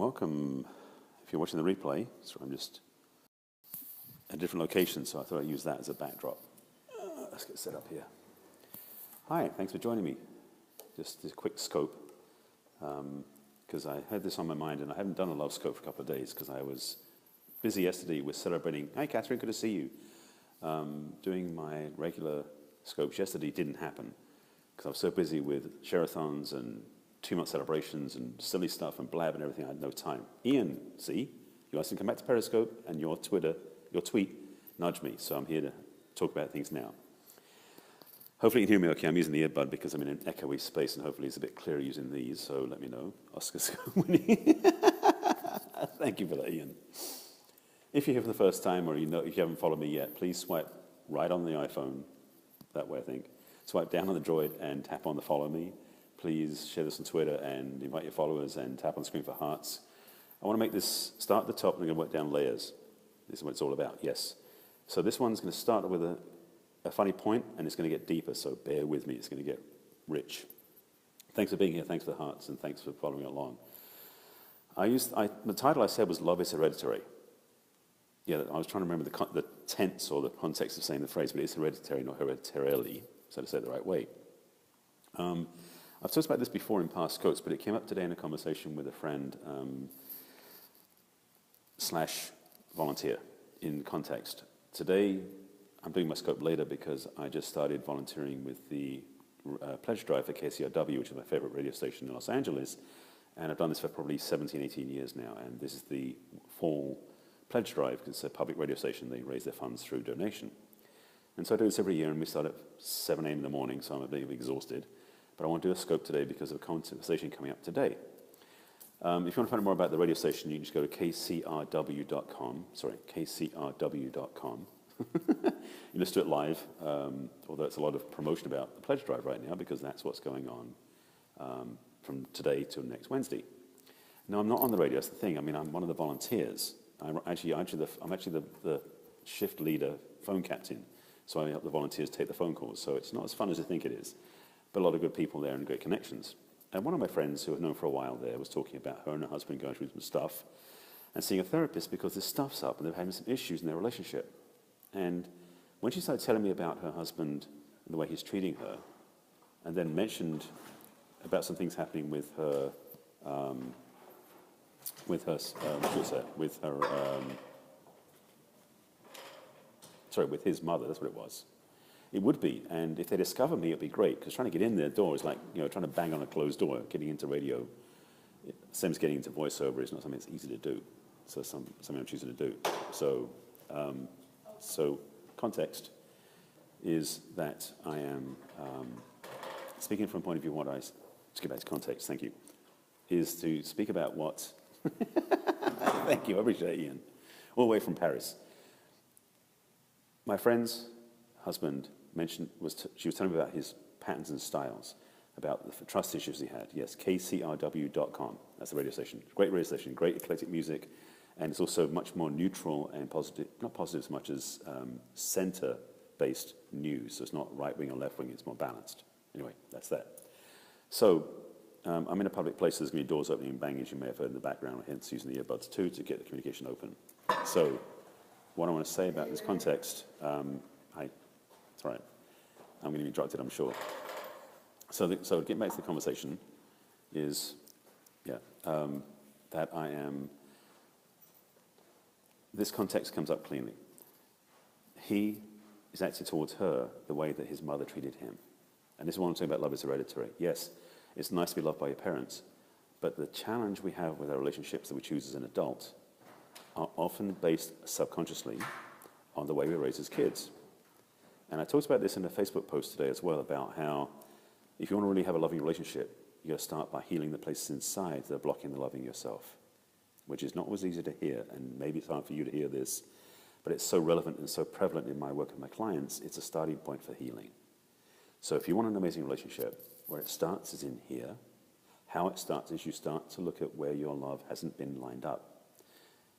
welcome. If you're watching the replay, so I'm just at a different location, so I thought I'd use that as a backdrop. Let's get set up here. Hi, thanks for joining me. Just a quick scope, because I had this on my mind, and I haven't done a love scope for a couple of days, because I was busy yesterday with celebrating, hi Catherine, good to see you. Doing my regular scopes yesterday didn't happen, because I was so busy with share-a-thons and 2-month celebrations and silly stuff and blab and everything, I had no time. Ian, see, you asked him to come back to Periscope, and your tweet nudged me, so I'm here to talk about things now. Hopefully you can hear me okay. I'm using the earbud because I'm in an echoey space, and hopefully it's a bit clearer using these, so let me know. Oscar's winning. Thank you for that, Ian. If you're here for the first time, or if you haven't followed me yet, please swipe right on the iPhone, that way I think. Swipe down on the Droid and tap on the follow me. Please share this on Twitter and invite your followers and tap on the screen for hearts. I want to make this start at the top, and we're going to work down layers. This is what it's all about, yes. So this one's going to start with a funny point, and it's going to get deeper, so bear with me. It's going to get rich. Thanks for being here. Thanks for the hearts, and thanks for following along. The title I said was Love is Hereditary. Yeah, I was trying to remember the tense or the context of saying the phrase, but it's hereditary, not hereditarily, so to say it the right way. I've talked about this before in past quotes, but it came up today in a conversation with a friend / volunteer in context. Today, I'm doing my scope later because I just started volunteering with the pledge drive for KCRW, which is my favorite radio station in Los Angeles, and I've done this for probably 17, 18 years now, and this is the fall pledge drive because it's a public radio station. They raise their funds through donation. And so I do this every year, and we start at 7 a.m. in the morning, so I'm a bit exhausted. But I want to do a scope today because of a conversation coming up today. If you want to find out more about the radio station, you can just go to kcrw.com. Sorry, kcrw.com. You listen to it live, although it's a lot of promotion about the pledge drive right now because that's what's going on from today till next Wednesday. No, I'm not on the radio. That's the thing. I mean, I'm one of the volunteers. I'm actually the shift leader, phone captain. So I help the volunteers take the phone calls. So it's not as fun as I think it is, but a lot of good people there and great connections. And one of my friends who I've known for a while there was talking about her and her husband going through some stuff and seeing a therapist because this stuff's up and they're having some issues in their relationship. And when she started telling me about her husband and the way he's treating her, and then mentioned about some things happening with her, with his mother, that's what it was. It would be, and if they discover me, it'd be great, because trying to get in their door is like, trying to bang on a closed door. Getting into radio, same as getting into voiceover, is not something that's easy to do. So something I'm choosing to do. So context is that I am speaking from a point of view let's get back to context, thank you, is to speak about what, thank you, I appreciate it, Ian, all the way from Paris. My friend's husband she was telling me about his patterns and styles, about the trust issues he had. Yes, kcrw.com, that's the radio station. Great radio station, great eclectic music, and it's also much more neutral and positive, not positive as much as center-based news. So it's not right-wing or left-wing, it's more balanced. Anyway, that's that. So I'm in a public place, there's going to be doors opening and banging, as you may have heard in the background, hence using the earbuds too to get the communication open. So what I want to say about this context, it's all right. I'm going to be interrupted, I'm sure. So getting back to the conversation is, that I am, this context comes up cleanly. He is acting towards her the way that his mother treated him. And this is what I'm talking about, love is hereditary. Yes, it's nice to be loved by your parents, but the challenge we have with our relationships that we choose as an adult are often based subconsciously on the way we raise as kids. And I talked about this in a Facebook post today as well, about how if you want to really have a loving relationship, you got to start by healing the places inside that are blocking the loving yourself, which is not always easy to hear, and maybe it's hard for you to hear this, but it's so relevant and so prevalent in my work with my clients, it's a starting point for healing. So if you want an amazing relationship, where it starts is in here. How it starts is you start to look at where your love hasn't been lined up,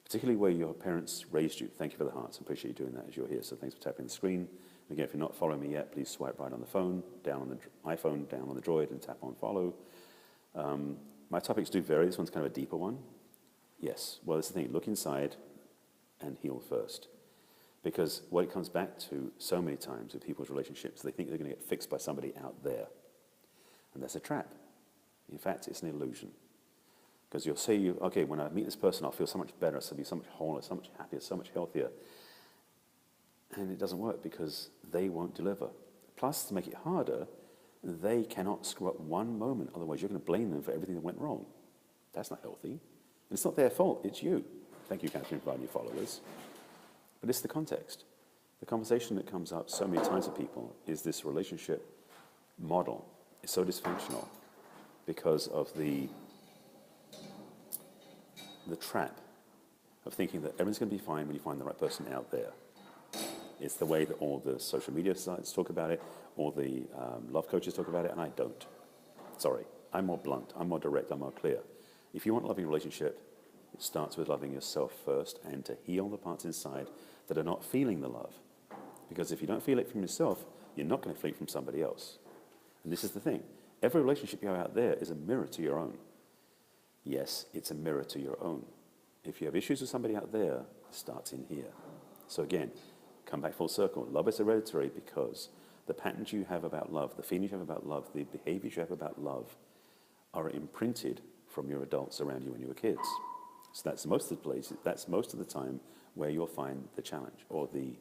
particularly where your parents raised you. Thank you for the hearts. I appreciate you doing that as you're here. So thanks for tapping the screen. Again, if you're not following me yet, please swipe right on the phone, down on the iPhone, down on the Droid, and tap on follow. My topics do vary. This one's kind of a deeper one. Yes. Well, that's the thing. Look inside and heal first. Because what it comes back to so many times with people's relationships, they think they're going to get fixed by somebody out there. And that's a trap. In fact, it's an illusion. Because you'll say, okay, when I meet this person, I'll feel so much better, I'll be so much wholer, so much happier, so much healthier. And it doesn't work because they won't deliver. Plus, to make it harder, they cannot screw up one moment. Otherwise, you're going to blame them for everything that went wrong. That's not healthy. And it's not their fault, it's you. Thank you, Catherine, for inviting your followers. But it's the context. The conversation that comes up so many times with people is this relationship model is so dysfunctional because of the trap of thinking that everything's going to be fine when you find the right person out there. It's the way that all the social media sites talk about it, all the love coaches talk about it, and I don't. Sorry, I'm more blunt, I'm more direct, I'm more clear. If you want a loving relationship, it starts with loving yourself first and to heal the parts inside that are not feeling the love. Because if you don't feel it from yourself, you're not going to feel it from somebody else. And this is the thing. Every relationship you have out there is a mirror to your own. Yes, it's a mirror to your own. If you have issues with somebody out there, it starts in here. So again, come back full circle. Love is hereditary because the patterns you have about love, the feelings you have about love, the behaviors you have about love are imprinted from your adults around you when you were kids. So that's most of the places, that's most of the time where you'll find the challenge or the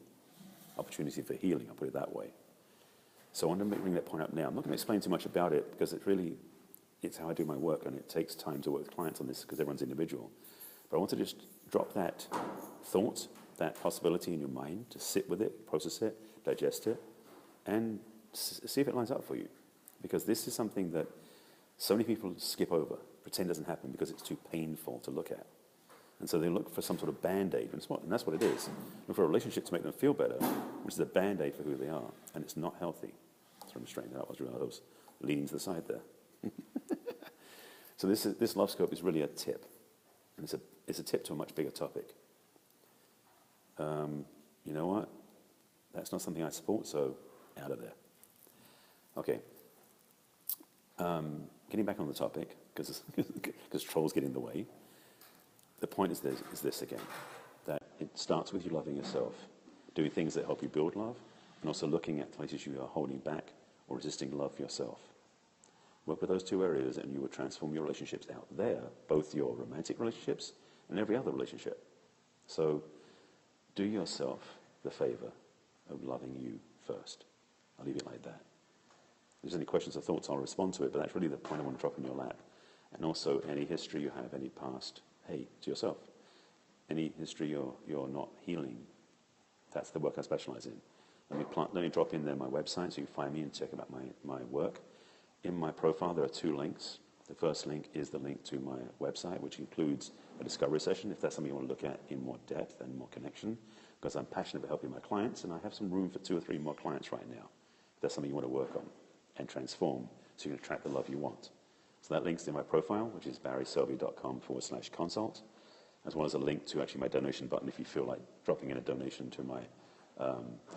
opportunity for healing, I'll put it that way. So I want to bring that point up now. I'm not going to explain too much about it because it's how I do my work, and it takes time to work with clients on this because everyone's individual. But I want to just drop that thought, that possibility in your mind, to sit with it, process it, digest it, and see if it lines up for you. Because this is something that so many people skip over, pretend doesn't happen because it's too painful to look at. And so they look for some sort of Band-Aid, and that's what it is. Look for a relationship to make them feel better, which is a Band-Aid for who they are, and it's not healthy. So I'm straighten that out. I was leaning to the side there. So this love scope is really a tip, and it's a tip to a much bigger topic. You know what? That's not something I support, so out of there. Okay. Getting back on the topic, because trolls get in the way. The point is this again, that it starts with you loving yourself, doing things that help you build love, and also looking at places you are holding back or resisting love for yourself. Work with those two areas and you will transform your relationships out there, both your romantic relationships and every other relationship. So do yourself the favor of loving you first. I'll leave it like that. If there's any questions or thoughts, I'll respond to it, but that's really the point I want to drop in your lap. And also any history you have, any past, hey, to yourself. Any history you're not healing, that's the work I specialize in. Let me drop in there my website so you can find me and check about my work. In my profile, there are 2 links. The first link is the link to my website, which includes a discovery session, if that's something you want to look at in more depth and more connection, because I'm passionate about helping my clients, and I have some room for 2 or 3 more clients right now. If that's something you want to work on and transform so you can attract the love you want. So that link's in my profile, which is barryselby.com/consult, as well as a link to actually my donation button if you feel like dropping in a donation to my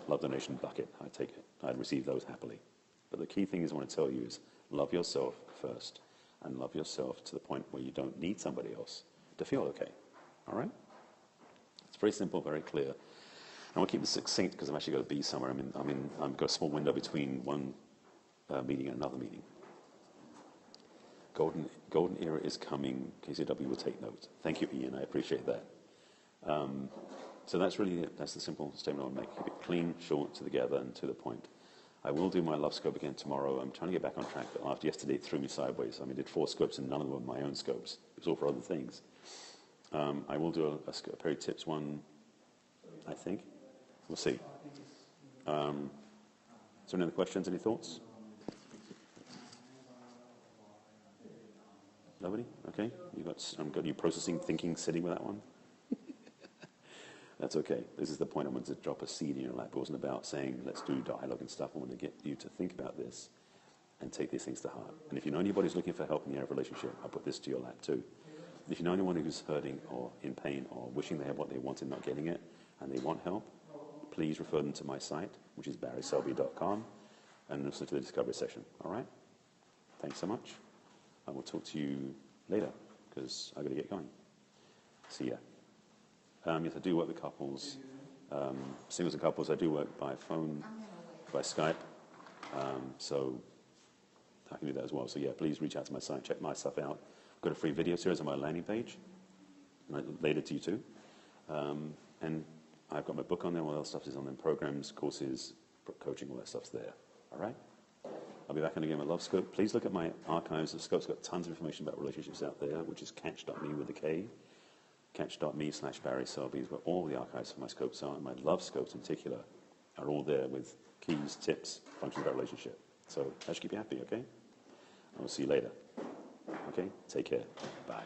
love donation bucket. I take it. I'd receive those happily. But the key thing is I want to tell you is love yourself first, and love yourself to the point where you don't need somebody else to feel okay. All right? It's very simple, very clear. I want to keep this succinct because I've actually got to be somewhere. I've got a small window between one meeting and another meeting. Golden era is coming. KCW will take note. Thank you, Ian. I appreciate that. So that's really it. That's the simple statement I want to make. Keep it clean, short, together, and to the point. I will do my love scope again tomorrow. I'm trying to get back on track, but after yesterday it threw me sideways. I did 4 scopes and none of them were my own scopes. It was all for other things. I will do a Perry Tips one, I think. We'll see. So any other questions, any thoughts? Nobody? Okay. I've got you processing, thinking, sitting with that one. That's okay. This is the point. I wanted to drop a seed in your lap. It wasn't about saying, let's do dialogue and stuff. I want to get you to think about this and take these things to heart. And if you know anybody who's looking for help in the area of relationship, I'll put this to your lap too. If you know anyone who's hurting or in pain or wishing they had what they want and not getting it, and they want help, please refer them to my site, which is barryselby.com, and also to the discovery session. All right? Thanks so much. I will talk to you later because I've got to get going. See ya. Yes, I do work with couples, singles and couples. I do work by phone, by Skype, so I can do that as well. So yeah, please reach out to my site, check my stuff out. I've got a free video series on my landing page, later to you too. And I've got my book on there, all that stuff is on them, programs, courses, coaching, all that stuff's there. All right? I'll be back on again with Love Scope. Please look at my archives of Scope's got tons of information about relationships out there, which is catch.me with a K. Catch.me/barryselby is where all the archives for my scopes are, and my Love Scopes in particular are all there with keys, tips, functions about relationship. So that should keep you happy, okay? I will see you later. Okay? Take care. Bye.